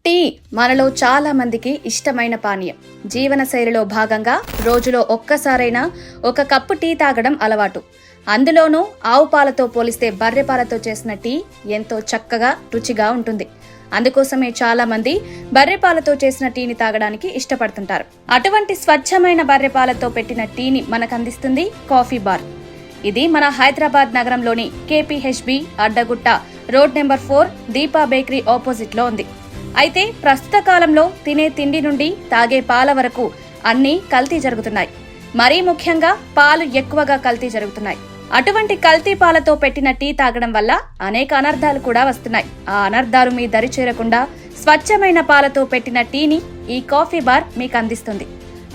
Tea మనలో చాలా మందికి ఇష్టమైన పానీయం. జీవనశైలిలో భాగంగా రోజులో ఒక్కసారైనా ఒక కప్పు టీ తాగడం అలవాటు. అందులోనూ ఆవు పాలతో పోలిస్తే బర్రె పాలతో చేసిన టీ ఎంతో చక్కగా రుచిగా ఉంటుంది. అందుకోసమే చాలా మంది బర్రె పాలతో చేసిన టీని తాగడానికి ఇష్టపడుతుంటారు. అటువంటి స్వచ్ఛమైన బర్రె పాలతో పెట్టిన టీని మనకు అందిస్తుంది కాఫీ బార్. ఇది మన హైదరాబాద్ నగరంలోని KPHB Addagutta road number 4 Deepa bakery opposite లో ఉంది. అయితే ప్రస్తుత కాలంలో తినే తిండి నుండి తాగే పాల వరకు అన్నీ కల్తీ జరుగుతున్నాయి. మరీ ముఖ్యంగా పాలు ఎక్కువగా కల్తీ జరుగుతున్నాయి. అటువంటి కల్తీ పాలతో పెట్టిన టీ తాగడం వల్ల అనేక అనర్థాలు కూడా వస్తున్నాయి. ఆ అనర్థాలు మీ దరి చేరకుండా స్వచ్ఛమైన పాలతో పెట్టిన టీని ఈ కాఫీ బార్ మీకు అందిస్తుంది.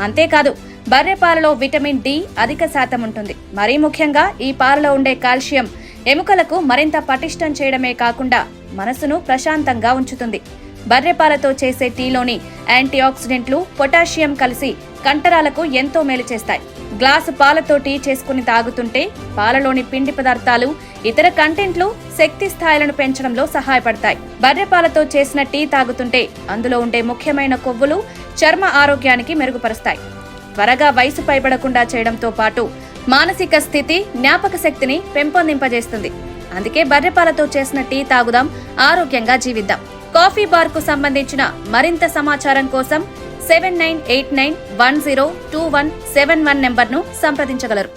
అంతేకాదు, బర్రె పాలలో విటమిన్ డి అధిక శాతం ఉంటుంది. మరీ ముఖ్యంగా ఈ పాలలో ఉండే కాల్షియం ఎముకలకు మరింత పటిష్టం చేయడమే కాకుండా మనసును ప్రశాంతంగా ఉంచుతుంది. బర్రె పాలతో చేసే టీలోని యాంటీ ఆక్సిడెంట్లు, పొటాషియం కలిసి కంటరాలకు ఎంతో మేలు చేస్తాయి. గ్లాసు పాలతో టీ చేసుకుని తాగుతుంటే పాలలోని పిండి పదార్థాలు, ఇతర కంటెంట్లు శక్తి స్థాయిలను పెంచడంలో సహాయపడతాయి. బర్రె పాలతో చేసిన టీ తాగుతుంటే అందులో ఉండే ముఖ్యమైన కొవ్వులు చర్మ ఆరోగ్యానికి మెరుగుపరుస్తాయి. త్వరగా వయసు పైబడకుండా చేయడంతో పాటు మానసిక స్థితి, జ్ఞాపక శక్తిని పెంపొందింపజేస్తుంది. అందుకే బర్రె పాలతో చేసిన టీ తాగుదాం, ఆరోగ్యంగా జీవిద్దాం. కాఫీ బార్ కు సంబంధించిన మరింత సమాచారం కోసం 7989102171 నెంబర్ను సంప్రదించగలరు.